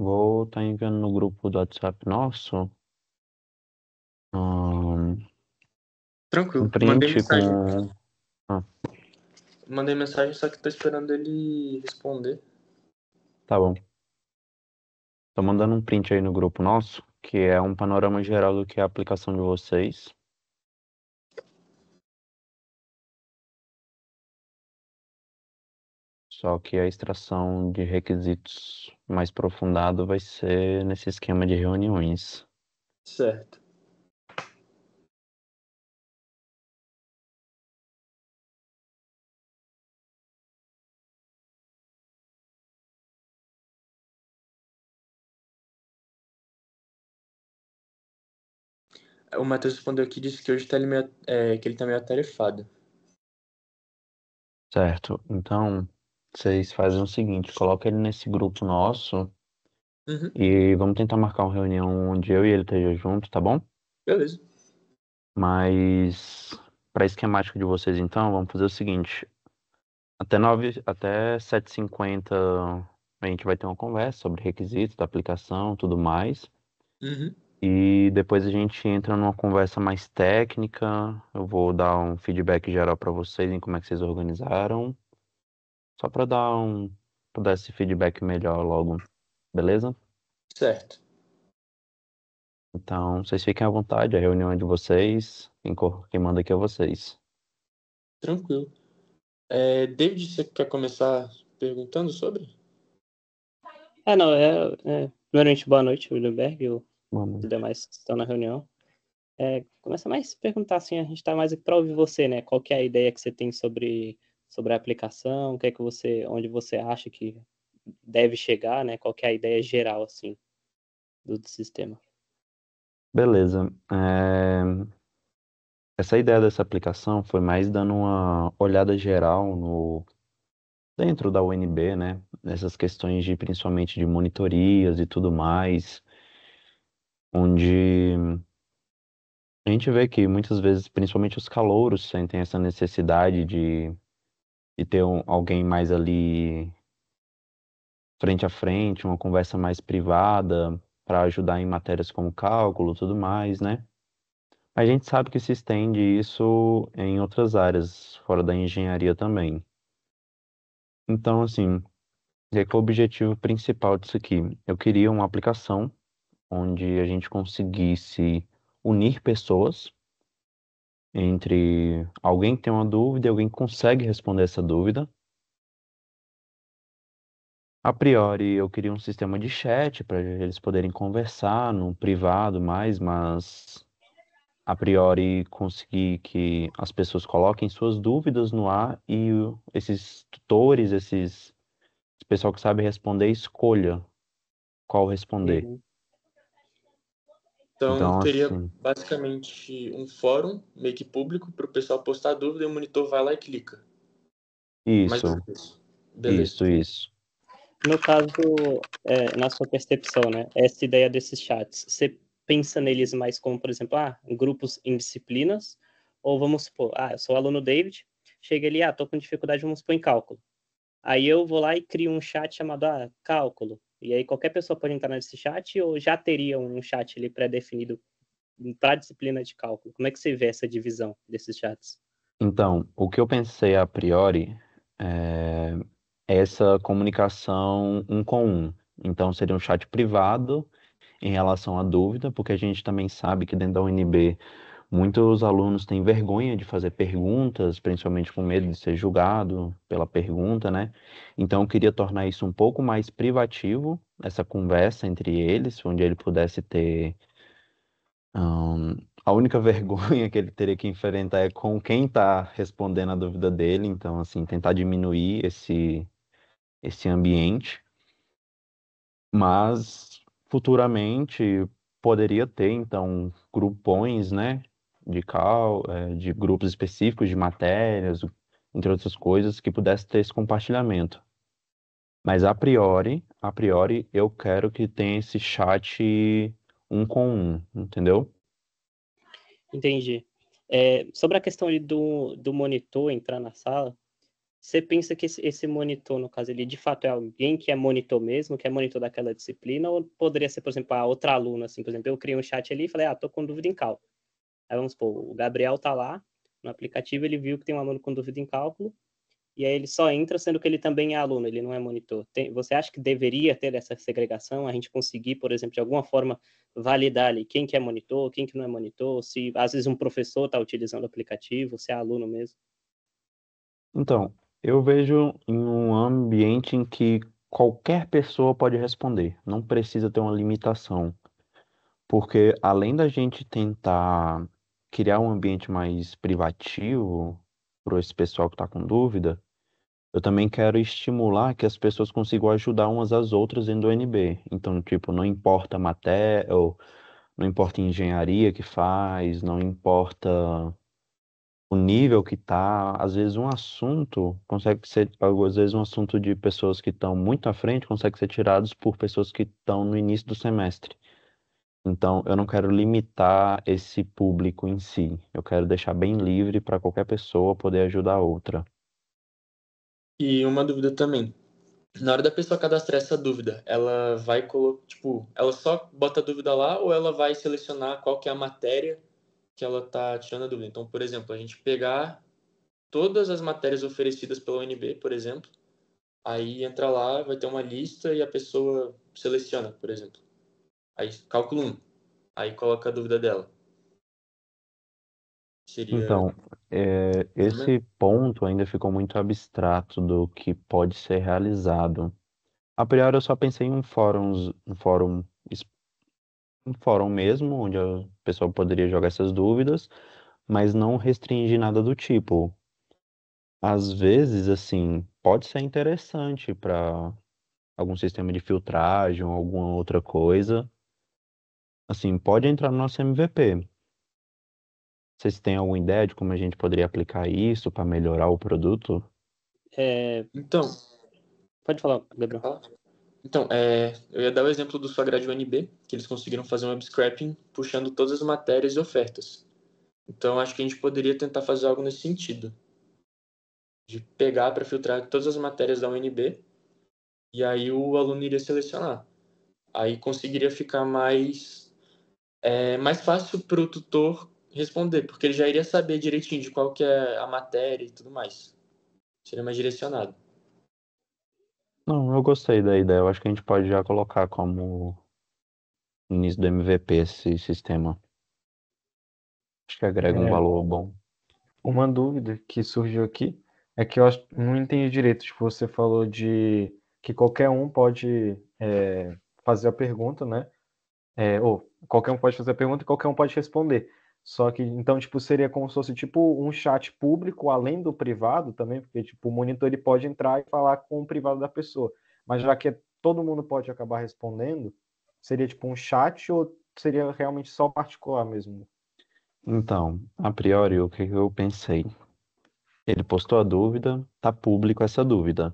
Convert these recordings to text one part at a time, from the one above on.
Vou estar enviando no grupo do WhatsApp nosso um Tranquilo. Mandei print mensagem. com. Ah, Mandei mensagem, só que tô esperando ele responder. tá bom. Tô mandando um print aí no grupo nosso, que é um panorama geral do que é a aplicação de vocês. Só que a extração de requisitos mais aprofundado vai ser nesse esquema de reuniões. Certo. O Matheus respondeu aqui e disse que hoje que ele tá meio atarefado. Certo? Então, vocês fazem o seguinte, coloca ele nesse grupo nosso Uhum. e vamos tentar marcar uma reunião onde eu e ele esteja junto, tá bom? Beleza. Mas para a esquemática de vocês, então, vamos fazer o seguinte: até 7h50 a gente vai ter uma conversa sobre requisitos da aplicação, tudo mais. Uhum. E depois a gente entra numa conversa mais técnica. Eu vou dar um feedback geral para vocês em como é que vocês organizaram, só para dar esse feedback melhor logo, beleza? Certo. Então, vocês fiquem à vontade, a reunião é de vocês, quem manda aqui é vocês. Tranquilo. David, você quer começar perguntando sobre? Não, primeiramente, boa noite, Willenberg, e os Vamos. demais que estão na reunião. Começa mais a perguntar, assim, a gente está mais aqui para ouvir você, né? Qual que é a ideia que você tem sobre a aplicação, o que é que onde você acha que deve chegar, né? Qual que é a ideia geral, assim, do sistema? Beleza. Essa ideia dessa aplicação foi mais dando uma olhada geral no dentro da UNB, né? Nessas questões de principalmente de monitorias e tudo mais, onde a gente vê que muitas vezes, principalmente os calouros, sentem essa necessidade de ter alguém mais ali frente a frente, uma conversa mais privada, para ajudar em matérias como cálculo, tudo mais, né? A gente sabe que se estende isso em outras áreas, fora da engenharia também. Então, assim, é o objetivo principal disso aqui? Eu queria uma aplicação onde a gente conseguisse unir pessoas entre alguém que tem uma dúvida e alguém que consegue responder essa dúvida. A priori, eu queria um sistema de chat para eles poderem conversar no privado mais, mas a priori conseguir que as pessoas coloquem suas dúvidas no ar e esses tutores, esse pessoal que sabe responder, escolha qual responder. Uhum. Então, Então, teria assim, basicamente um fórum, meio que público, para o pessoal postar dúvida e o monitor vai lá e clica. Mais ou isso, menos isso. isso, Beleza. isso. No caso, na sua percepção, né? Essa ideia desses chats, você pensa neles mais como, por exemplo, grupos em disciplinas, ou vamos supor, eu sou o aluno David, chega ali, tô com dificuldade, vamos supor, em cálculo. Aí eu vou lá e crio um chat chamado cálculo. E aí qualquer pessoa pode entrar nesse chat ou já teria um chat ali pré-definido para a disciplina de cálculo? Como é que você vê essa divisão desses chats? Então, o que eu pensei a priori é essa comunicação um com um. Então, seria um chat privado em relação à dúvida, porque a gente também sabe que dentro da UNB muitos alunos têm vergonha de fazer perguntas, principalmente com medo de ser julgado pela pergunta, né? Então, eu queria tornar isso um pouco mais privativo, essa conversa entre eles, onde ele pudesse ter. A única vergonha que ele teria que enfrentar é com quem está respondendo a dúvida dele, então, assim, tentar diminuir esse ambiente, mas futuramente poderia ter, então, grupões, né, de grupos específicos de matérias, entre outras coisas, que pudesse ter esse compartilhamento. Mas a priori, eu quero que tenha esse chat um com um, entendeu? Entendi. Sobre a questão ali do monitor entrar na sala, Você pensa que esse monitor, no caso, ele de fato é alguém que é monitor mesmo, que é monitor daquela disciplina, ou poderia ser, por exemplo, a outra aluna, assim, por exemplo, eu criei um chat ali e falei, tô com dúvida em cálculo. Aí vamos supor, o Gabriel tá lá no aplicativo, ele viu que tem um aluno com dúvida em cálculo, e aí ele só entra, sendo que ele também é aluno, ele não é monitor. Você acha que deveria ter essa segregação, a gente conseguir, por exemplo, de alguma forma, validar ali quem que é monitor, quem que não é monitor, se às vezes um professor está utilizando o aplicativo, se é aluno mesmo? Então, eu vejo em um ambiente em que qualquer pessoa pode responder, não precisa ter uma limitação, porque além da gente tentar criar um ambiente mais privativo para esse pessoal que está com dúvida, eu também quero estimular que as pessoas consigam ajudar umas às outras dentro do NB. Então, tipo, não importa a matéria, ou não importa a engenharia que faz, não importa o nível que tá, às vezes um assunto consegue ser, às vezes um assunto de pessoas que estão muito à frente consegue ser tirados por pessoas que estão no início do semestre. Então, eu não quero limitar esse público em si. Eu quero deixar bem livre para qualquer pessoa poder ajudar a outra. E uma dúvida também. Na hora da pessoa cadastrar essa dúvida, ela vai colocar, tipo, ela só bota a dúvida lá ou ela vai selecionar qual que é a matéria que ela tá tirando a dúvida? Então, por exemplo, a gente pegar todas as matérias oferecidas pela UNB, por exemplo, aí entra lá, vai ter uma lista e a pessoa seleciona, por exemplo. Aí, cálculo 1. Aí coloca a dúvida dela. Seria Então, mais ou menos? esse ponto ainda ficou muito abstrato do que pode ser realizado. A priori, eu só pensei em um fórum mesmo, onde a pessoa poderia jogar essas dúvidas, mas não restringir nada do tipo. Às vezes, assim, pode ser interessante para algum sistema de filtragem ou alguma outra coisa. Assim, pode entrar no nosso MVP. Vocês têm alguma ideia de como a gente poderia aplicar isso para melhorar o produto? Então, Pode falar, Gabriel. então eu ia dar o exemplo do sua grade UNB, que eles conseguiram fazer um web scraping puxando todas as matérias e ofertas. Então, acho que a gente poderia tentar fazer algo nesse sentido, de pegar para filtrar todas as matérias da UNB e aí o aluno iria selecionar. Aí conseguiria ficar mais fácil para o tutor responder, porque ele já iria saber direitinho de qual que é a matéria e tudo mais. Seria mais direcionado. Não, eu gostei da ideia. Eu acho que a gente pode já colocar como início do MVP esse sistema. Acho que agrega um É, valor bom. uma dúvida que surgiu aqui é que não entendi direito. Tipo, você falou de que qualquer um pode fazer a pergunta, né? Ou qualquer um pode fazer a pergunta e qualquer um pode responder. Só que, então, tipo, seria como se fosse, tipo, um chat público, além do privado também, porque, tipo, o monitor, ele pode entrar e falar com o privado da pessoa. Mas já que todo mundo pode acabar respondendo, seria, tipo, um chat ou seria realmente só particular mesmo? Então, a priori, o que eu pensei? Ele postou a dúvida, tá público essa dúvida.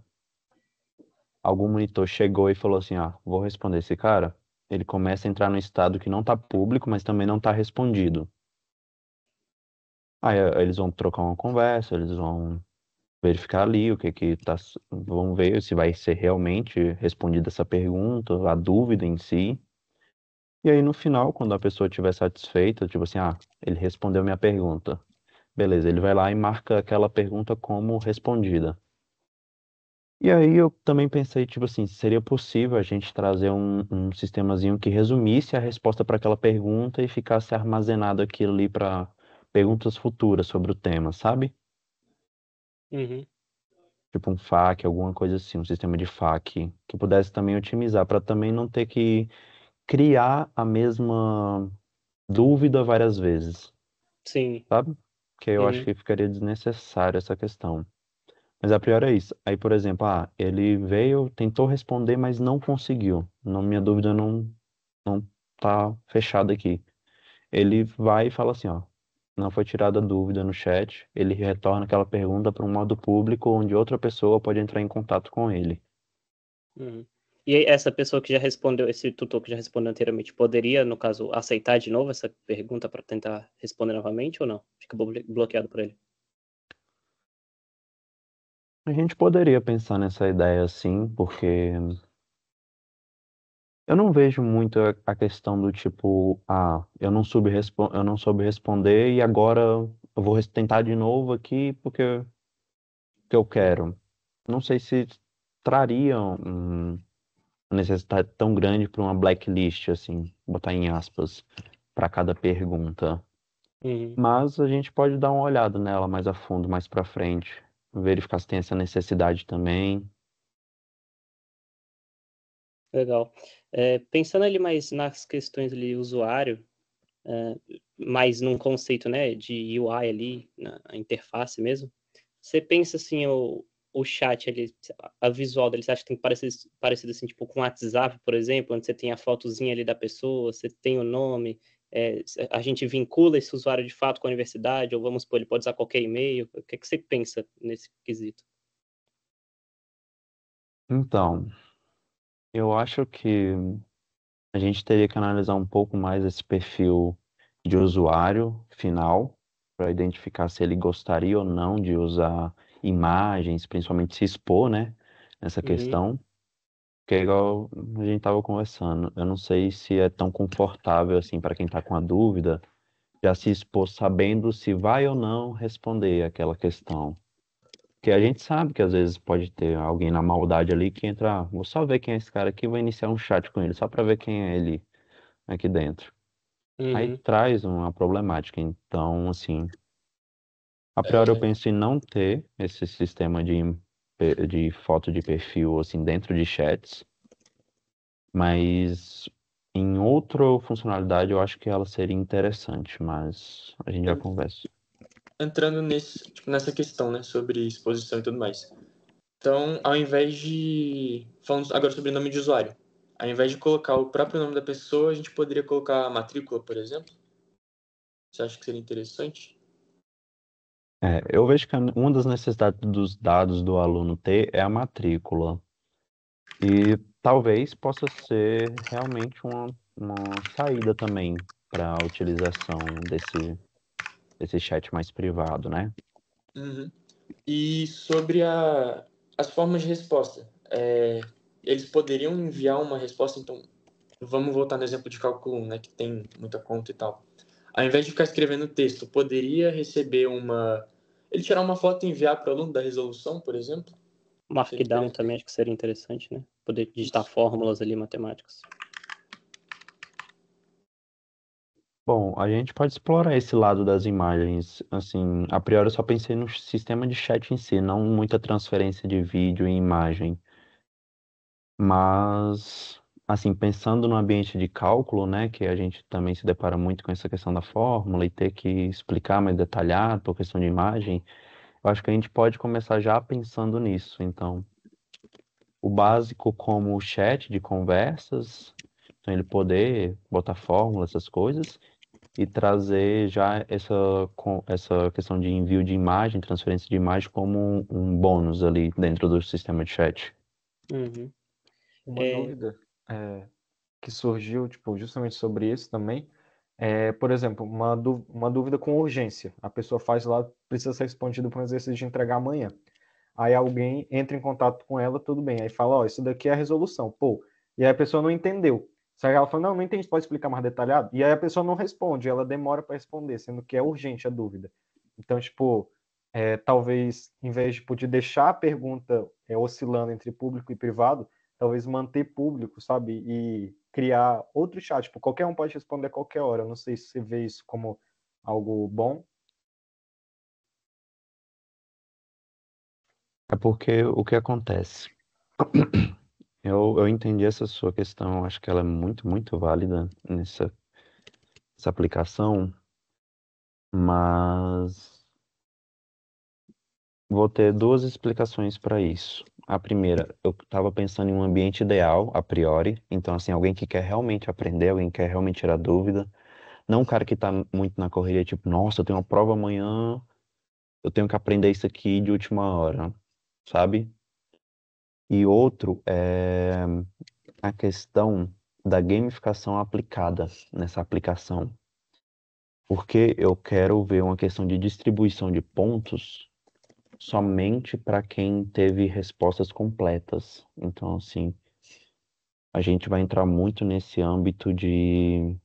Algum monitor chegou e falou assim: ah, vou responder esse cara. Ele começa a entrar no estado que não tá público, mas também não tá respondido. Aí eles vão trocar uma conversa, eles vão verificar ali o que que tá, vão ver se vai ser realmente respondida essa pergunta, a dúvida em si. E aí no final, quando a pessoa estiver satisfeita, tipo assim, ah, ele respondeu minha pergunta. Beleza, ele vai lá e marca aquela pergunta como respondida. E aí eu também pensei, tipo assim, seria possível a gente trazer um sistemazinho que resumisse a resposta para aquela pergunta e ficasse armazenado aquilo ali para perguntas futuras sobre o tema, sabe? Uhum. Tipo um FAQ, alguma coisa assim, um sistema de FAQ que pudesse também otimizar para também não ter que criar a mesma dúvida várias vezes, Sim. sabe? Que eu acho Uhum. que ficaria desnecessário essa questão. Mas a priori é isso. Aí, por exemplo, ele veio, tentou responder, mas não conseguiu. Não, minha dúvida não tá fechada aqui. Ele vai e fala assim, ó, não foi tirada a dúvida no chat. Ele retorna aquela pergunta para um modo público onde outra pessoa pode entrar em contato com ele. Uhum. E aí, essa pessoa que já respondeu, esse tutor que já respondeu anteriormente, poderia, no caso, aceitar de novo essa pergunta para tentar responder novamente ou não? Fica bloqueado por ele. A gente poderia pensar nessa ideia sim, porque eu não vejo muito a questão do tipo, eu não soube responder e agora eu vou tentar de novo aqui porque eu quero. Não sei se traria uma necessidade tão grande para uma blacklist, assim, botar em aspas, para cada pergunta. Uhum. Mas a gente pode dar uma olhada nela mais a fundo, mais para frente, verificar se tem essa necessidade também. Legal. Pensando ali mais nas questões ali usuário, mais num conceito, né, de UI ali, na interface mesmo, você pensa assim, o chat ali, a visual dele, você acha que tem parecido assim, tipo com o WhatsApp, por exemplo, onde você tem a fotozinha ali da pessoa, você tem o nome, a gente vincula esse usuário de fato com a universidade, ou vamos supor, ele pode usar qualquer e-mail, o que é que você pensa nesse quesito? Então, eu acho que a gente teria que analisar um pouco mais esse perfil de usuário final, para identificar se ele gostaria ou não de usar imagens, principalmente se expor, né, nessa Uhum, questão. Que é igual a gente estava conversando. Eu não sei se é tão confortável assim para quem está com a dúvida, já se expor sabendo se vai ou não responder aquela questão. Porque a gente sabe que às vezes pode ter alguém na maldade ali que entra, vou só ver quem é esse cara aqui, vou iniciar um chat com ele, só para ver quem é ele aqui dentro. Aí uhum, traz uma problemática. Então, assim, a priori eu É, penso em não ter esse sistema de foto de perfil assim dentro de chats. Mas em outra funcionalidade eu acho que ela seria interessante, mas a gente já en- conversa. entrando tipo, nessa questão, né, sobre exposição e tudo mais. Então, ao invés de... Falando agora sobre nome de usuário. Ao invés de colocar o próprio nome da pessoa, a gente poderia colocar a matrícula, por exemplo? Você acha que seria interessante? Eu vejo que uma das necessidades dos dados do aluno ter é a matrícula. E talvez possa ser realmente uma saída também para a utilização desse chat mais privado, né? Uhum. E sobre as formas de resposta. Eles poderiam enviar uma resposta, então, vamos voltar no exemplo de cálculo 1, né, que tem muita conta e tal. Ao invés de ficar escrevendo texto, poderia receber uma... Ele tirar uma foto e enviar para o aluno da resolução, por exemplo? Seria Markdown interessante. também acho que seria interessante, né? Poder digitar Isso. fórmulas ali matemáticas. Bom, a gente pode explorar esse lado das imagens. Assim, a priori eu só pensei no sistema de chat em si, não muita transferência de vídeo e imagem. Mas, assim, pensando no ambiente de cálculo, né, que a gente também se depara muito com essa questão da fórmula e ter que explicar mais detalhado por questão de imagem, eu acho que a gente pode começar já pensando nisso. Então, o básico como o chat de conversas, então ele poder botar fórmula, essas coisas, e trazer já essa questão de envio de imagem, transferência de imagem como um bônus ali dentro do sistema de chat. Uhum. Uma É, dúvida que surgiu, tipo, justamente sobre isso também, por exemplo, uma dúvida com urgência. A pessoa faz lá, precisa ser respondido para um exercício de entregar amanhã. Aí alguém entra em contato com ela, tudo bem. Aí fala, ó, isso daqui é a resolução. Pô, e aí a pessoa não entendeu. Só que ela fala, não, não entendi, pode explicar mais detalhado? E aí a pessoa não responde, ela demora para responder, sendo que é urgente a dúvida. Então, tipo, talvez, em vez tipo, de deixar a pergunta oscilando entre público e privado, talvez manter público, sabe? E criar outro chat. Tipo, qualquer um pode responder a qualquer hora. Eu não sei se você vê isso como algo bom. É porque o que acontece? Eu entendi essa sua questão, acho que ela é muito, muito válida essa aplicação, mas vou ter duas explicações para isso. A primeira, eu estava pensando em um ambiente ideal, a priori, então, assim, alguém que quer realmente aprender, alguém que quer realmente tirar dúvida, não um cara que está muito na correria, tipo, nossa, eu tenho uma prova amanhã, eu tenho que aprender isso aqui de última hora, sabe? E outro é a questão da gamificação aplicada nessa aplicação. Porque eu quero ver uma questão de distribuição de pontos somente para quem teve respostas completas. Então, assim, a gente vai entrar muito nesse âmbito de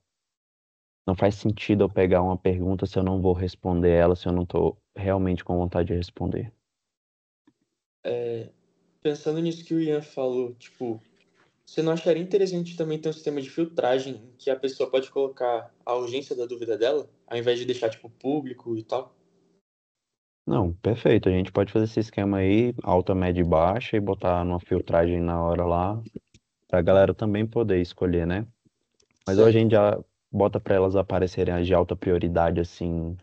não faz sentido eu pegar uma pergunta se eu não vou responder ela, se eu não estou realmente com vontade de responder. Pensando nisso que o Ian falou, tipo, você não acharia interessante também ter um sistema de filtragem em que a pessoa pode colocar a urgência da dúvida dela, ao invés de deixar, tipo, público e tal? Não, perfeito. A gente pode fazer esse esquema aí, alta, média e baixa, e botar numa filtragem na hora lá, pra galera também poder escolher, né? Mas hoje a Certo. gente já bota pra elas aparecerem as de alta prioridade, assim.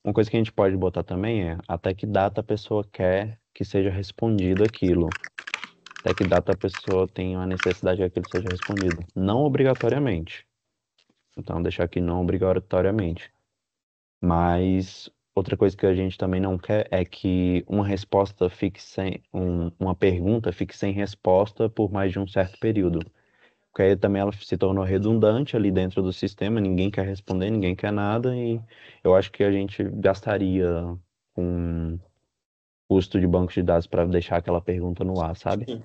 Uma coisa que a gente pode botar também é até que data a pessoa quer que seja respondido aquilo. Até que data a pessoa tem uma necessidade que aquilo seja respondido. Não obrigatoriamente. Então, deixar aqui não obrigatoriamente. Mas outra coisa que a gente também não quer é que uma resposta fique uma pergunta fique sem resposta por mais de um certo período. Porque aí também ela se tornou redundante ali dentro do sistema, ninguém quer responder, ninguém quer nada, e eu acho que a gente gastaria com custo de banco de dados para deixar aquela pergunta no ar, sabe? Sim.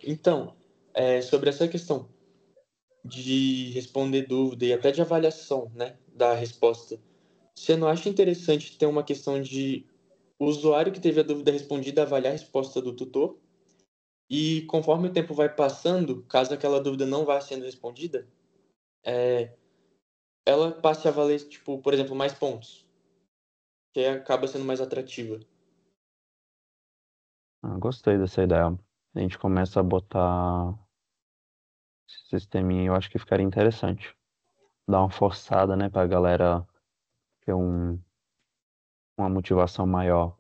Então, sobre essa questão de responder dúvida e até de avaliação, né, da resposta, você não acha interessante ter uma questão de o usuário que teve a dúvida respondida avaliar a resposta do tutor? E conforme o tempo vai passando, caso aquela dúvida não vá sendo respondida, ela passe a valer, tipo, por exemplo, mais pontos, que aí acaba sendo mais atrativa. Ah, gostei dessa ideia. A gente começa a botar esse sisteminha, eu acho que ficaria interessante. Dar uma forçada, né, pra galera ter uma motivação maior.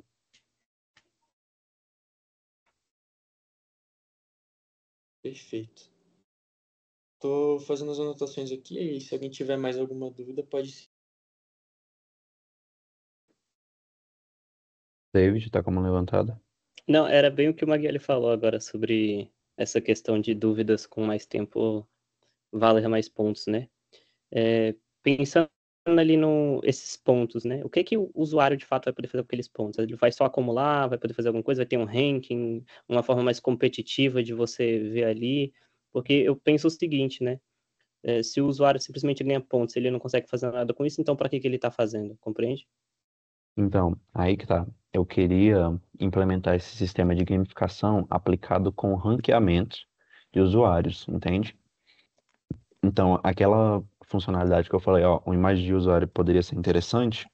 Perfeito. Tô fazendo as anotações aqui e se alguém tiver mais alguma dúvida, pode. David, tá com a mão levantada? Não, era bem o que o Magali falou agora sobre essa questão de dúvidas com mais tempo valer mais pontos, né? Pensando ali no esses pontos, né? O que que o usuário de fato vai poder fazer com aqueles pontos? Ele vai só acumular, vai poder fazer alguma coisa, vai ter um ranking, uma forma mais competitiva de você ver ali, porque eu penso o seguinte, né? Se o usuário simplesmente ganha pontos, ele não consegue fazer nada com isso, então para que ele está fazendo? Compreende? Então, aí que tá. Eu queria implementar esse sistema de gamificação aplicado com ranqueamento de usuários, entende? Então, aquela funcionalidade que eu falei, ó, uma imagem de usuário poderia ser interessante,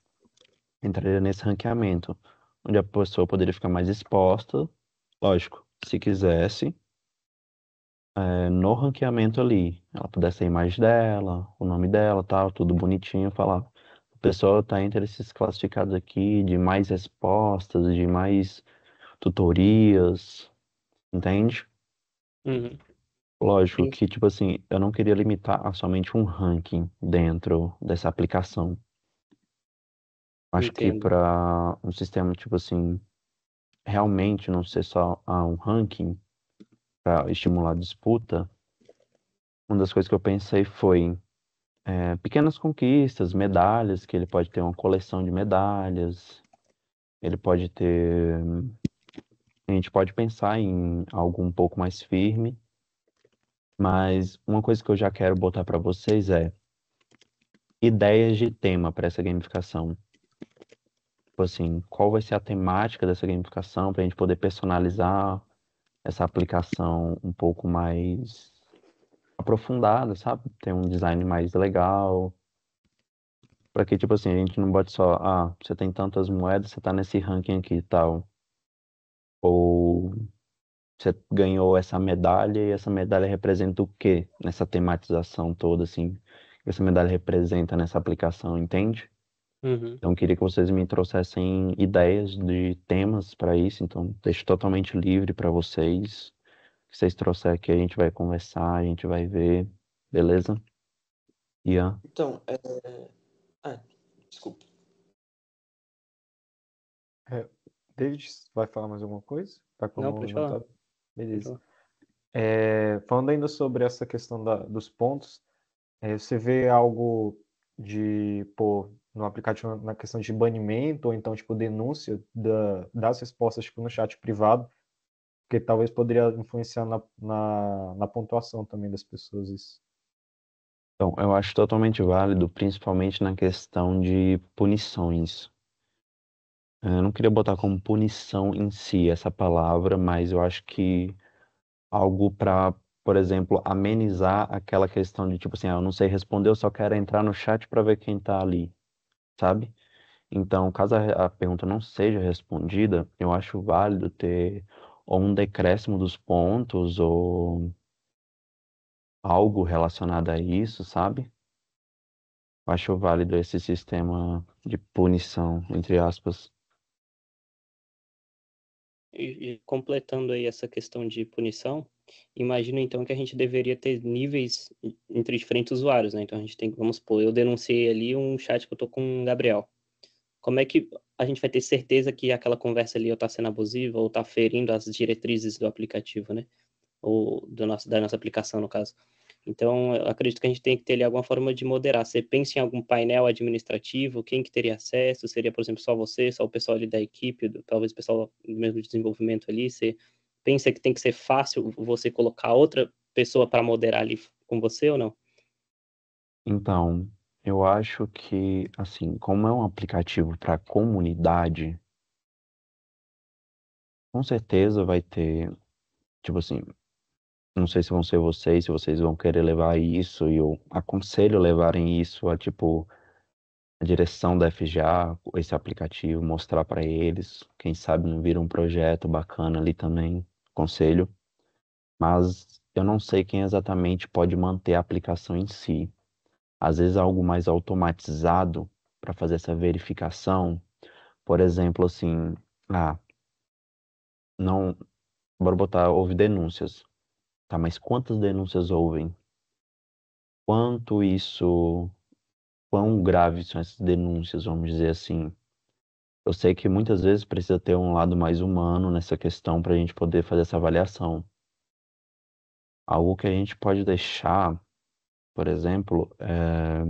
entraria nesse ranqueamento, onde a pessoa poderia ficar mais exposta, lógico, se quisesse, no ranqueamento ali, ela pudesse ter a imagem dela, o nome dela, tal, tudo bonitinho, falar, a pessoa tá entre esses classificados aqui, de mais respostas, de mais tutorias, entende? Uhum, Lógico sim, que, tipo assim, eu não queria limitar a somente um ranking dentro dessa aplicação. Acho que entendo. para um sistema, tipo assim, realmente não ser só um ranking para estimular a disputa, uma das coisas que eu pensei foi pequenas conquistas, medalhas, que ele pode ter uma coleção de medalhas, ele pode ter. A gente pode pensar em algo um pouco mais firme, mas uma coisa que eu já quero botar para vocês é ideias de tema para essa gamificação. Tipo assim, qual vai ser a temática dessa gamificação para a gente poder personalizar essa aplicação um pouco mais aprofundada, sabe? Ter um design mais legal. Para que, tipo assim, a gente não bote só, você tem tantas moedas, você tá nesse ranking aqui e tal. Ou você ganhou essa medalha e essa medalha representa o quê nessa tematização toda, assim? Que essa medalha representa nessa aplicação, entende? Uhum, Então, eu queria que vocês me trouxessem ideias de temas para isso. Então, deixo totalmente livre para vocês. O que vocês trouxerem aqui, a gente vai conversar, a gente vai ver. Beleza? Ian? Então, ah, desculpa. É, David, vai falar mais alguma coisa? Tá com a não, mão pode falar, levantada? pode Beleza. falar. Falando ainda sobre essa questão dos pontos, você vê algo pôr no aplicativo na questão de banimento, ou então, tipo, denúncia das respostas, tipo, no chat privado, porque talvez poderia influenciar na pontuação também das pessoas isso. Então, eu acho totalmente válido, principalmente na questão de punições. Eu não queria botar como punição em si essa palavra, mas eu acho que algo para, por exemplo, amenizar aquela questão de tipo assim, eu não sei responder, eu só quero entrar no chat para ver quem tá ali, sabe? Então, caso a pergunta não seja respondida, eu acho válido ter ou um decréscimo dos pontos ou algo relacionado a isso, sabe? Eu acho válido esse sistema de punição, entre aspas. E completando aí essa questão de punição, imagino então que a gente deveria ter níveis entre diferentes usuários, né? Então a gente tem, vamos supor, eu denunciei ali um chat que eu tô com o Gabriel. Como é que a gente vai ter certeza que aquela conversa ali ou tá sendo abusiva ou tá ferindo as diretrizes do aplicativo, né? Ou da nossa aplicação, no caso. Então, eu acredito que a gente tem que ter ali alguma forma de moderar. Você pensa em algum painel administrativo, quem que teria acesso? Seria, por exemplo, só você, só o pessoal ali da equipe, talvez o pessoal do mesmo desenvolvimento ali? Você pensa que tem que ser fácil você colocar outra pessoa para moderar ali com você ou não? Então, eu acho que, assim, como é um aplicativo para comunidade, com certeza vai ter, tipo assim, não sei se vão ser vocês, se vocês vão querer levar isso, e eu aconselho levarem isso a, tipo, a direção da FGA, esse aplicativo, mostrar para eles, quem sabe não vira um projeto bacana ali também, aconselho, mas eu não sei quem exatamente pode manter a aplicação em si. Às vezes algo mais automatizado para fazer essa verificação. Por exemplo, assim, ah, não, bora botar, houve denúncias. Tá, mas quantas denúncias houve? Quanto isso, quão graves são essas denúncias, vamos dizer assim? Eu sei que muitas vezes precisa ter um lado mais humano nessa questão para a gente poder fazer essa avaliação. Algo que a gente pode deixar, por exemplo, é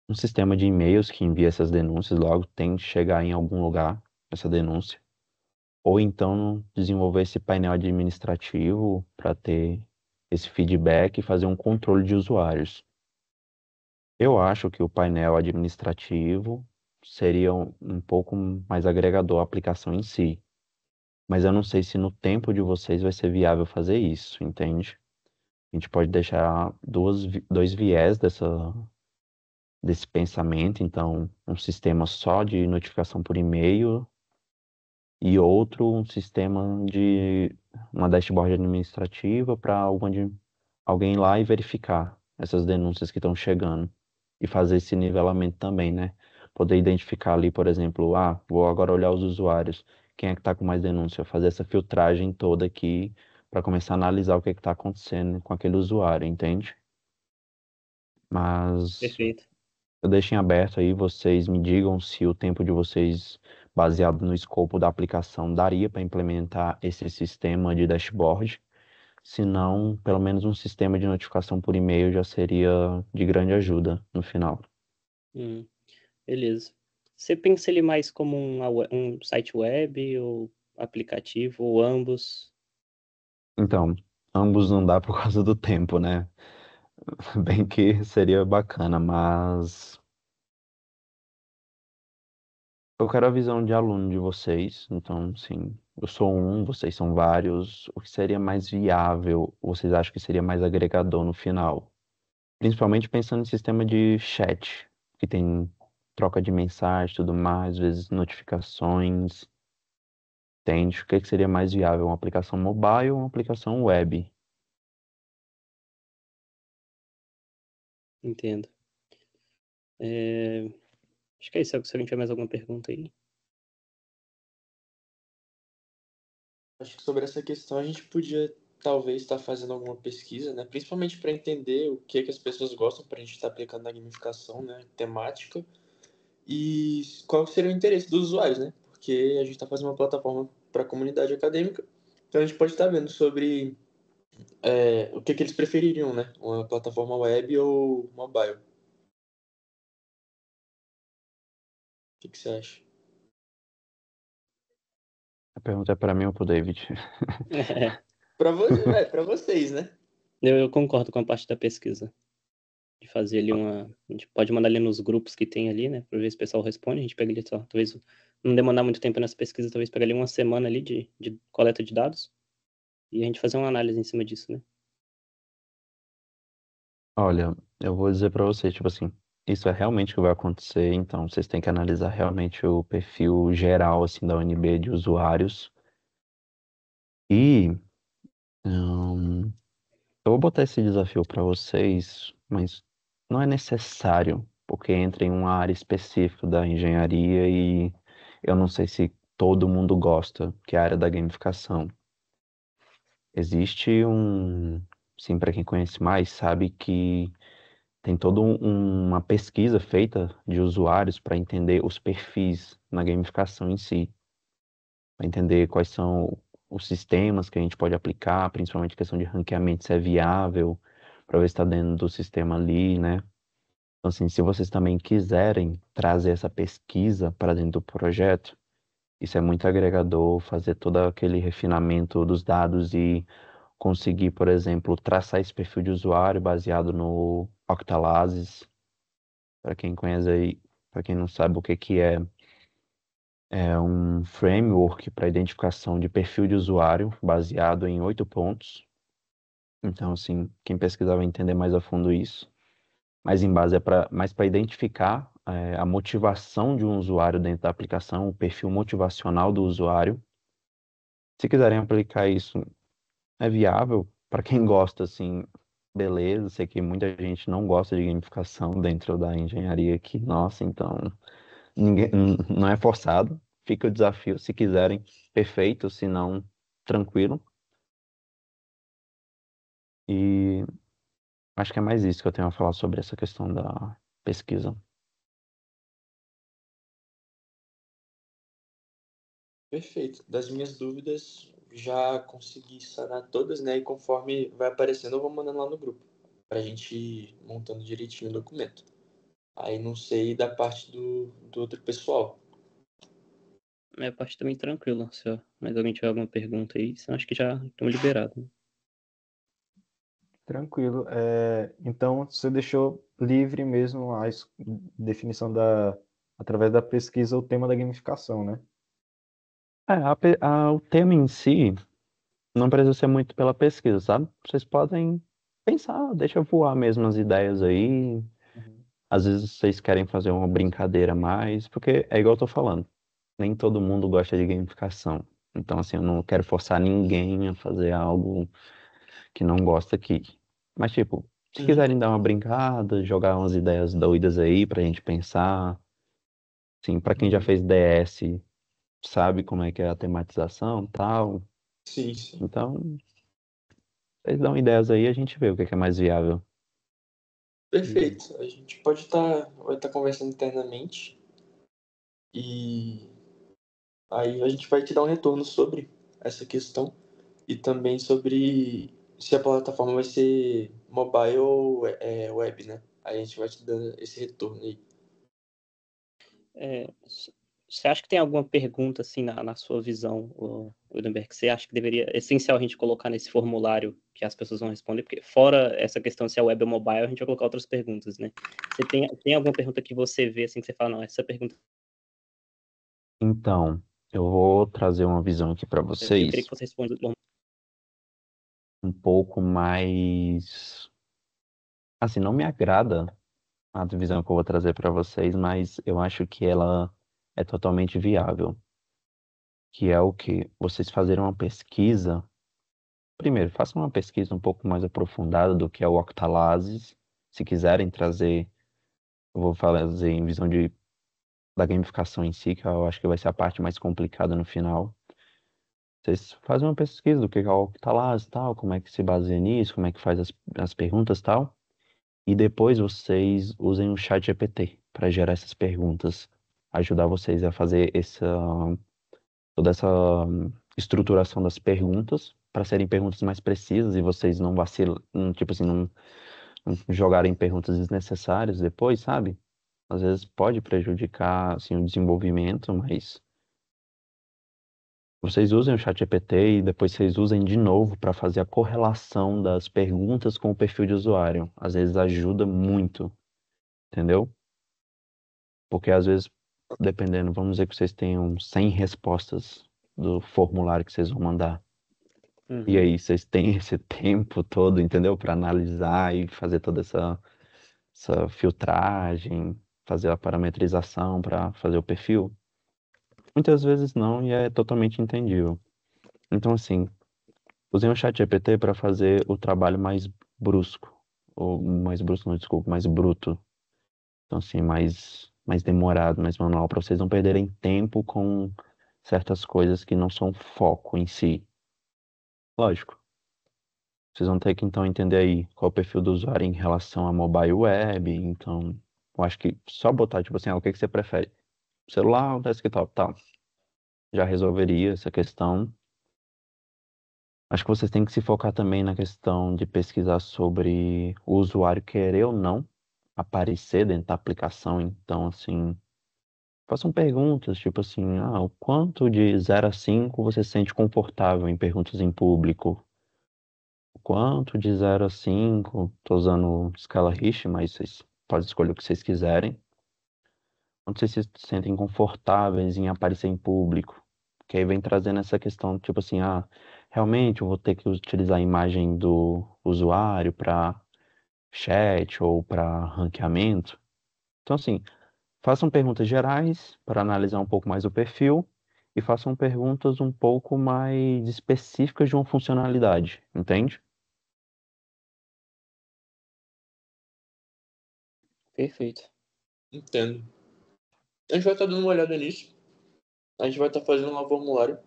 um sistema de e-mails que envia essas denúncias, logo tem que chegar em algum lugar essa denúncia. Ou então desenvolver esse painel administrativo para ter esse feedback e fazer um controle de usuários. Eu acho que o painel administrativo seria um pouco mais agregador à aplicação em si, mas eu não sei se no tempo de vocês vai ser viável fazer isso, entende? A gente pode deixar dois viés desse pensamento, então um sistema só de notificação por e-mail e outro um sistema de uma dashboard administrativa para alguém ir lá e verificar essas denúncias que estão chegando e fazer esse nivelamento também, né? Poder identificar ali, por exemplo, vou agora olhar os usuários, quem é que está com mais denúncia, fazer essa filtragem toda aqui para começar a analisar o que está acontecendo com aquele usuário, entende? Mas Perfeito. eu deixo em aberto aí, vocês me digam se o tempo de vocês, baseado no escopo da aplicação, daria para implementar esse sistema de dashboard. Se não, pelo menos um sistema de notificação por e-mail já seria de grande ajuda no final. Hum, beleza. Você pensa ele mais como um site web ou aplicativo, ou ambos? Então, ambos não dá por causa do tempo, né? Bem que seria bacana, mas eu quero a visão de aluno de vocês. Então, sim, eu sou um, vocês são vários. O que seria mais viável? Vocês acham que seria mais agregador no final? Principalmente pensando em sistema de chat, que tem troca de mensagem e tudo mais, às vezes notificações. Entende? O que que seria mais viável? Uma aplicação mobile ou uma aplicação web? Entendo. É, acho que é isso. Se alguém tiver mais alguma pergunta aí. Acho que sobre essa questão a gente podia talvez estar fazendo alguma pesquisa, né? Principalmente para entender o que as pessoas gostam para a gente estar aplicando na gamificação, né? Temática e qual seria o interesse dos usuários, né? Porque a gente está fazendo uma plataforma para a comunidade acadêmica, então a gente pode estar vendo sobre o que eles prefeririam, né? Uma plataforma web ou mobile. que você acha? A pergunta é para mim ou pro David? Pra vocês, né? Eu concordo com a parte da pesquisa. De fazer ali a gente pode mandar ali nos grupos que tem ali, né? Pra ver se o pessoal responde. A gente pega ali só, talvez não demandar muito tempo nessa pesquisa, talvez pegar ali uma semana ali de coleta de dados. E a gente fazer uma análise em cima disso, né? Olha, eu vou dizer para vocês, tipo assim, isso é realmente o que vai acontecer, então vocês têm que analisar realmente o perfil geral, assim, da UNB de usuários. E eu vou botar esse desafio para vocês, mas não é necessário, porque entra em uma área específica da engenharia e eu não sei se todo mundo gosta, que é a área da gamificação. Existe sim, para quem conhece mais, sabe que tem toda uma pesquisa feita de usuários para entender os perfis na gamificação em si, para entender quais são os sistemas que a gente pode aplicar, principalmente questão de ranqueamento, se é viável, para ver se está dentro do sistema ali, né? Então, assim, se vocês também quiserem trazer essa pesquisa para dentro do projeto, isso é muito agregador, fazer todo aquele refinamento dos dados e conseguir, por exemplo, traçar esse perfil de usuário baseado no Octalysis. Para quem conhece aí, para quem não sabe o que que é um framework para identificação de perfil de usuário baseado em 8 pontos. Então, assim, quem pesquisar vai entender mais a fundo isso. Mas em base é mais para identificar a motivação de um usuário dentro da aplicação, o perfil motivacional do usuário. Se quiserem aplicar isso, é viável. Para quem gosta, assim, beleza. Sei que muita gente não gosta de gamificação dentro da engenharia aqui. Nossa, então ninguém, não é forçado. Fica o desafio. Se quiserem, perfeito. Se não, tranquilo. E acho que é mais isso que eu tenho a falar sobre essa questão da pesquisa. Perfeito. Das minhas dúvidas, já consegui sanar todas, né? E conforme vai aparecendo, eu vou mandando lá no grupo, pra gente ir montando direitinho o documento. Aí não sei da parte do outro pessoal. Minha parte também tranquila. Se mais alguém tiver alguma pergunta aí, senão acho que já estamos liberados. Né? Tranquilo. Então, você deixou livre mesmo a definição através da pesquisa, o tema da gamificação, né? O tema em si não precisa ser muito pela pesquisa, sabe? Vocês podem pensar, deixa voar mesmo as ideias aí. Uhum. Às vezes vocês querem fazer uma brincadeira a mais, porque é igual eu tô falando, nem todo mundo gosta de gamificação. Então, assim, eu não quero forçar ninguém a fazer algo que não gosta aqui. Mas, tipo, se Uhum. quiserem dar uma brincada, jogar umas ideias doidas aí pra gente pensar, assim, pra quem já fez DS, sabe como é que é a tematização e tal. Sim, sim. Então, vocês dão ideias aí, a gente vê o que é mais viável. Perfeito. A gente vai estar conversando internamente e aí a gente vai te dar um retorno sobre essa questão e também sobre se a plataforma vai ser mobile ou web, né? Aí a gente vai te dando esse retorno aí. Você acha que tem alguma pergunta, assim, na sua visão, Wildenberg, que você acha que deveria, é essencial a gente colocar nesse formulário que as pessoas vão responder? Porque fora essa questão se é web ou mobile, a gente vai colocar outras perguntas, né? Você tem alguma pergunta que você vê, assim, que você fala, não, essa pergunta, Então, eu vou trazer uma visão aqui para eu queria vocês, que você responda. um pouco mais. Assim, não me agrada a divisão que eu vou trazer para vocês, mas eu acho que ela é totalmente viável. Que é o que vocês fazerem uma pesquisa. Primeiro, façam uma pesquisa um pouco mais aprofundada do que é o Octalysis. Se quiserem trazer, eu vou fazer em visão da gamificação em si, que eu acho que vai ser a parte mais complicada no final. Vocês fazem uma pesquisa do que é o Octalysis e tal, como é que se baseia nisso, como é que faz as perguntas e tal. E depois vocês usem o chat GPT para gerar essas perguntas, ajudar vocês a fazer toda essa estruturação das perguntas para serem perguntas mais precisas e vocês não vacilam, tipo assim, não jogarem perguntas desnecessárias depois, sabe? às vezes pode prejudicar, assim, o desenvolvimento, mas vocês usem o ChatGPT e depois vocês usem de novo para fazer a correlação das perguntas com o perfil de usuário. Às vezes ajuda muito, entendeu? Porque às vezes, dependendo, vamos dizer que vocês tenham 100 respostas do formulário que vocês vão mandar. E Uhum. aí vocês têm esse tempo todo, entendeu? Para analisar e fazer toda essa filtragem, fazer a parametrização para fazer o perfil. Muitas vezes não, e é totalmente entendível. Então, assim, usei o ChatGPT para fazer o trabalho mais brusco. Ou mais brusco, não, desculpa, mais bruto. Então, assim, mais demorado, mais manual, para vocês não perderem tempo com certas coisas que não são foco em si. Lógico. Vocês vão ter que, então, entender aí qual é o perfil do usuário em relação a mobile web. Então, eu acho que só botar, tipo assim, o que que você prefere? Celular ou desktop? Tá. Já resolveria essa questão. Acho que vocês têm que se focar também na questão de pesquisar sobre o usuário querer ou não aparecer dentro da aplicação. Então, assim, façam perguntas, tipo assim, o quanto de 0 a 5 você se sente confortável em perguntas em público? O quanto de 0 a 5, tô usando escala Richter, mas vocês podem escolher o que vocês quiserem. Quanto vocês se sentem confortáveis em aparecer em público? Que aí vem trazendo essa questão, tipo assim, realmente eu vou ter que utilizar a imagem do usuário para chat ou para ranqueamento. Então, assim, façam perguntas gerais para analisar um pouco mais o perfil e façam perguntas um pouco mais específicas de uma funcionalidade, entende? Perfeito. Entendo. A gente vai estar dando uma olhada nisso. A gente vai estar fazendo lá o formulário.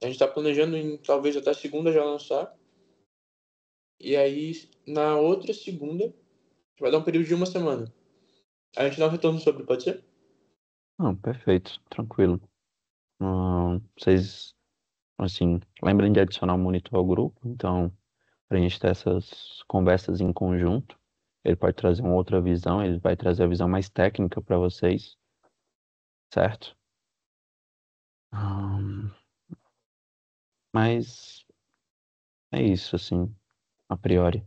A gente está planejando em talvez até segunda já lançar. E aí, na outra segunda, vai dar um período de uma semana. A gente dá um retorno sobre, pode ser? Não, perfeito, tranquilo. Vocês, assim, lembrem de adicionar o monitor ao grupo, então, para a gente ter essas conversas em conjunto. Ele pode trazer uma outra visão, ele vai trazer a visão mais técnica para vocês, certo? Ahn, mas é isso, assim, a priori.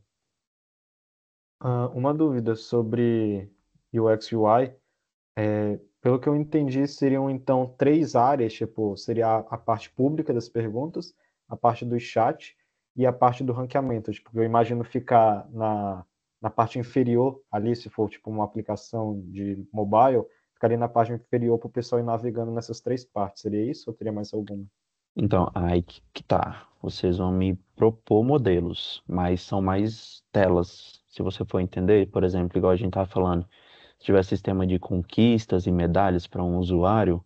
Uma dúvida sobre UX UI. Pelo que eu entendi, seriam então três áreas, tipo, seria a parte pública das perguntas, a parte do chat e a parte do ranqueamento. Tipo, eu imagino ficar na parte inferior ali, se for tipo uma aplicação de mobile, ficaria na parte inferior para o pessoal ir navegando nessas três partes. Seria isso ou teria mais alguma? Então, aí que tá. Vocês vão me propor modelos, mas são mais telas. Se você for entender, por exemplo, igual a gente tava falando, se tiver sistema de conquistas e medalhas para um usuário,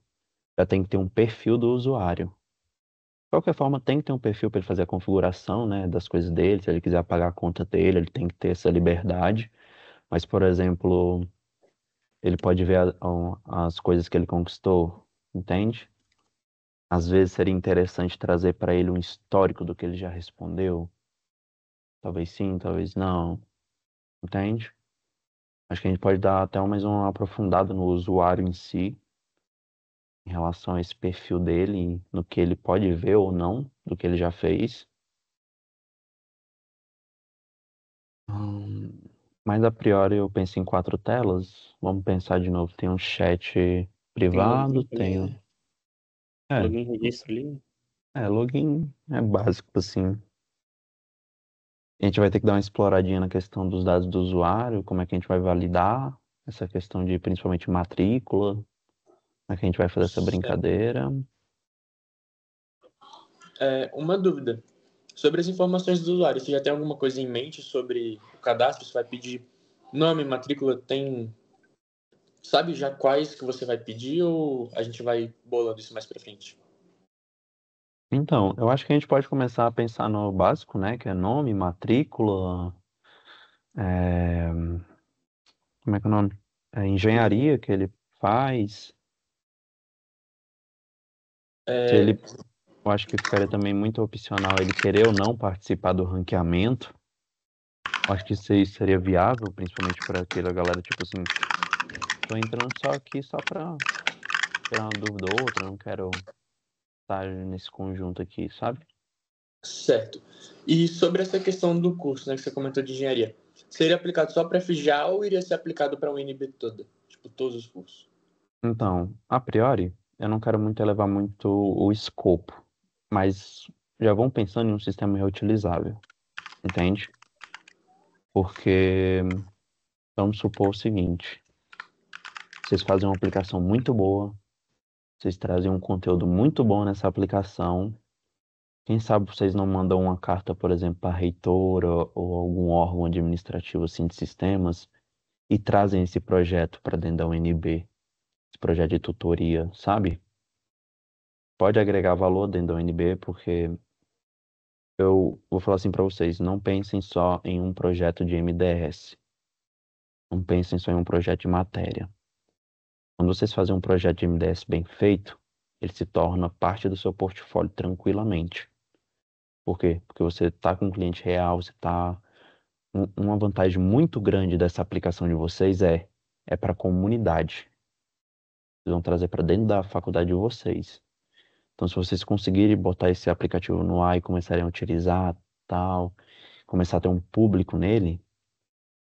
já tem que ter um perfil do usuário. De qualquer forma, tem que ter um perfil para ele fazer a configuração, né, das coisas dele. Se ele quiser pagar a conta dele, ele tem que ter essa liberdade. Mas, por exemplo, ele pode ver as coisas que ele conquistou, entende? Às vezes seria interessante trazer para ele um histórico do que ele já respondeu. Talvez sim, talvez não. Entende? Acho que a gente pode dar até mais uma aprofundada no usuário em si, em relação a esse perfil dele, no que ele pode ver ou não do que ele já fez. Hum, mas a priori eu penso em 4 telas. Vamos pensar de novo. Tem um chat Tem privado, login também, tem. né? É, Login, registro ali. login é básico, assim. A gente vai ter que dar uma exploradinha na questão dos dados do usuário, como é que a gente vai validar essa questão de principalmente matrícula, como é que a gente vai fazer essa Certo. brincadeira. Uma dúvida. Sobre as informações do usuário, você já tem alguma coisa em mente sobre o cadastro? Você vai pedir nome, matrícula, tem... Sabe já quais que você vai pedir ou a gente vai bolando isso mais pra frente? Então, eu acho que a gente pode começar a pensar no básico, né, que é nome, matrícula, é, como é que é o nome? Engenharia que ele faz. Se É, ele, eu acho que ficaria também muito opcional ele querer ou não participar do ranqueamento. Acho que isso aí seria viável, principalmente para aquela galera, tipo assim, tô entrando só aqui só pra tirar uma dúvida ou outra, não quero estar nesse conjunto aqui, sabe? Certo. E sobre essa questão do curso, né, que você comentou de engenharia, seria aplicado só para FGA ou iria ser aplicado para a UNB toda? Tipo, todos os cursos? Então, a priori, eu não quero muito elevar muito o escopo, mas já vão pensando em um sistema reutilizável, entende? Porque vamos supor o seguinte, vocês fazem uma aplicação muito boa, vocês trazem um conteúdo muito bom nessa aplicação. Quem sabe vocês não mandam uma carta, por exemplo, para a reitora ou algum órgão administrativo assim de sistemas e trazem esse projeto para dentro da UNB, esse projeto de tutoria, sabe? Pode agregar valor dentro da UNB, porque eu vou falar assim para vocês, não pensem só em um projeto de MDS, não pensem só em um projeto de matéria. Quando vocês fazem um projeto de MDS bem feito, ele se torna parte do seu portfólio tranquilamente. Por quê? Porque você está com um cliente real, você está uma vantagem muito grande dessa aplicação de vocês é para a comunidade. Vocês vão trazer para dentro da faculdade de vocês. Então, se vocês conseguirem botar esse aplicativo no ar e começarem a utilizar, tal, começar a ter um público nele,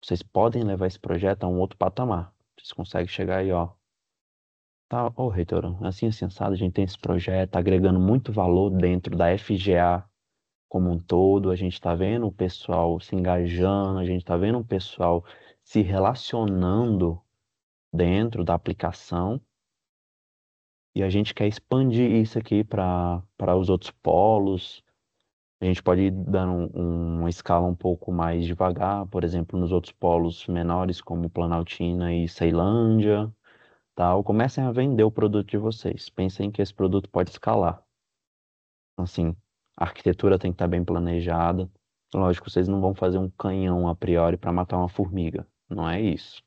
vocês podem levar esse projeto a um outro patamar. Vocês conseguem chegar aí, ó. Tá, ô reitor, assim, assado, a gente tem esse projeto, tá agregando muito valor dentro da FGA como um todo, a gente está vendo o pessoal se engajando, a gente está vendo o pessoal se relacionando dentro da aplicação e a gente quer expandir isso aqui para os outros polos. A gente pode ir dando uma escala um pouco mais devagar, por exemplo, nos outros polos menores, como Planaltina e Ceilândia, tal. Comecem a vender o produto de vocês. Pensem que esse produto pode escalar. Assim, a arquitetura tem que estar bem planejada. Lógico, vocês não vão fazer um canhão a priori para matar uma formiga. Não é isso.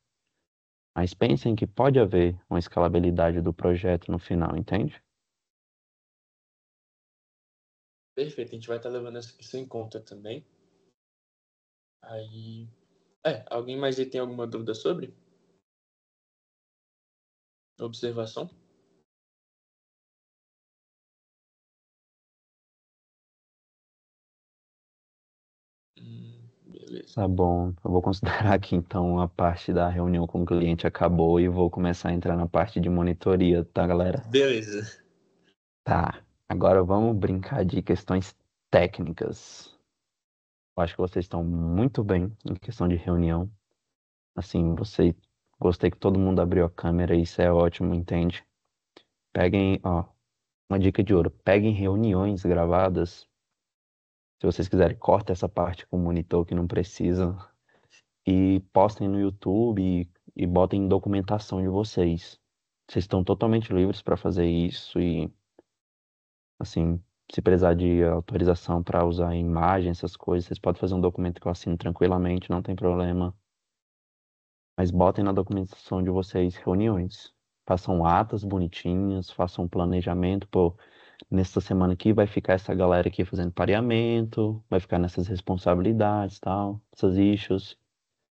Mas pensem que pode haver uma escalabilidade do projeto no final, entende? Perfeito, a gente vai estar levando isso em conta também. Aí. Alguém mais aí tem alguma dúvida sobre? Observação? Beleza. Tá bom, eu vou considerar que então a parte da reunião com o cliente acabou e vou começar a entrar na parte de monitoria, tá, galera? Beleza. Tá, agora vamos brincar de questões técnicas. Eu acho que vocês estão muito bem em questão de reunião. Assim, gostei que todo mundo abriu a câmera, isso é ótimo, entende? Peguem, ó, uma dica de ouro, peguem reuniões gravadas. Se vocês quiserem, corta essa parte com o monitor que não precisa e postem no YouTube e botem em documentação de vocês. Vocês estão totalmente livres para fazer isso e, assim, se precisar de autorização para usar imagem, essas coisas, vocês podem fazer um documento que eu assino tranquilamente, não tem problema. Mas botem na documentação de vocês reuniões. Façam atas bonitinhas, façam um planejamento. Pô, nessa semana aqui vai ficar essa galera aqui fazendo pareamento, vai ficar nessas responsabilidades, tal, essas issues.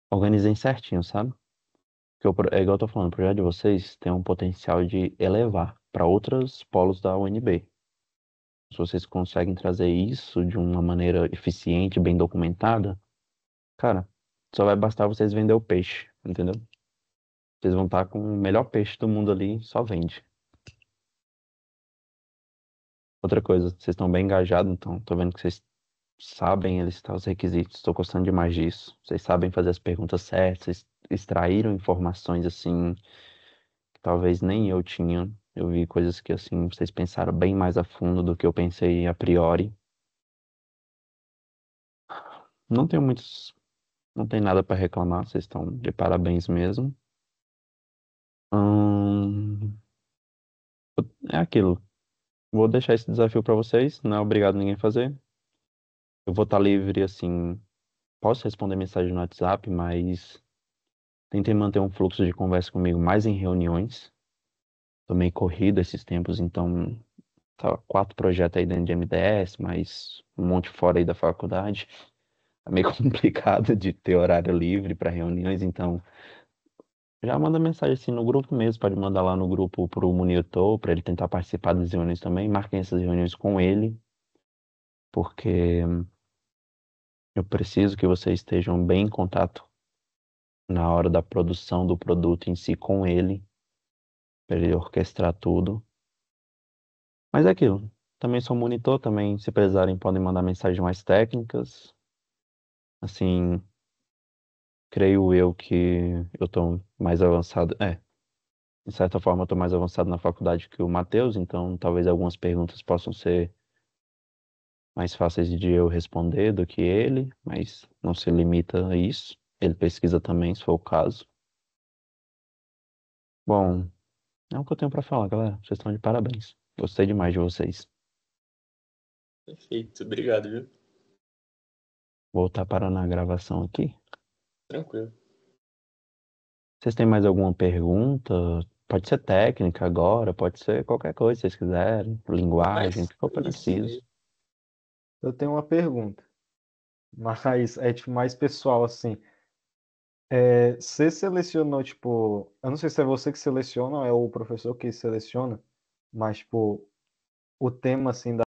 Organizem certinho, sabe? Porque é igual eu tô falando, o projeto de vocês tem um potencial de elevar para outros polos da UNB. Se vocês conseguem trazer isso de uma maneira eficiente, bem documentada, cara, só vai bastar vocês vender o peixe, entendeu? Vocês vão estar com o melhor peixe do mundo ali, só vende. Outra coisa, vocês estão bem engajados, então tô vendo que vocês sabem listar os requisitos, estou gostando demais disso. Vocês sabem fazer as perguntas certas, vocês extraíram informações assim que talvez nem eu tinha. Eu vi coisas que assim vocês pensaram bem mais a fundo do que eu pensei a priori. Não tenho muitos, não tem nada para reclamar, vocês estão de parabéns mesmo. Hum, é aquilo. Vou deixar esse desafio para vocês, não é obrigado ninguém a fazer. Eu vou estar livre assim, posso responder mensagem no WhatsApp, mas tentem manter um fluxo de conversa comigo mais em reuniões. Tô meio corrido esses tempos, então tá 4 projetos aí dentro de MDS, mais um monte fora aí da faculdade. é meio complicado de ter horário livre para reuniões, então já manda mensagem assim no grupo mesmo, pode mandar lá no grupo pro monitor, para ele tentar participar das reuniões também. Marquem essas reuniões com ele, porque eu preciso que vocês estejam bem em contato na hora da produção do produto em si com ele, para ele orquestrar tudo. Mas é aquilo. Também sou monitor, também se precisarem podem mandar mensagens mais técnicas. Assim, creio eu que eu tô mais avançado. De certa forma eu tô mais avançado na faculdade que o Matheus, então talvez algumas perguntas possam ser mais fáceis de eu responder do que ele, mas não se limita a isso. Ele pesquisa também, se for o caso. Bom, é o que eu tenho pra falar, galera. Vocês estão de parabéns. Gostei demais de vocês. Perfeito, obrigado, viu? Voltar para na gravação aqui. Tranquilo. Vocês têm mais alguma pergunta? Pode ser técnica agora, pode ser qualquer coisa, se vocês quiserem. Linguagem, o Mas que for é isso preciso. mesmo. Eu tenho uma pergunta, mas é tipo mais pessoal assim. Você selecionou, tipo, eu não sei se é você que seleciona ou é o professor que seleciona, mas tipo, o tema assim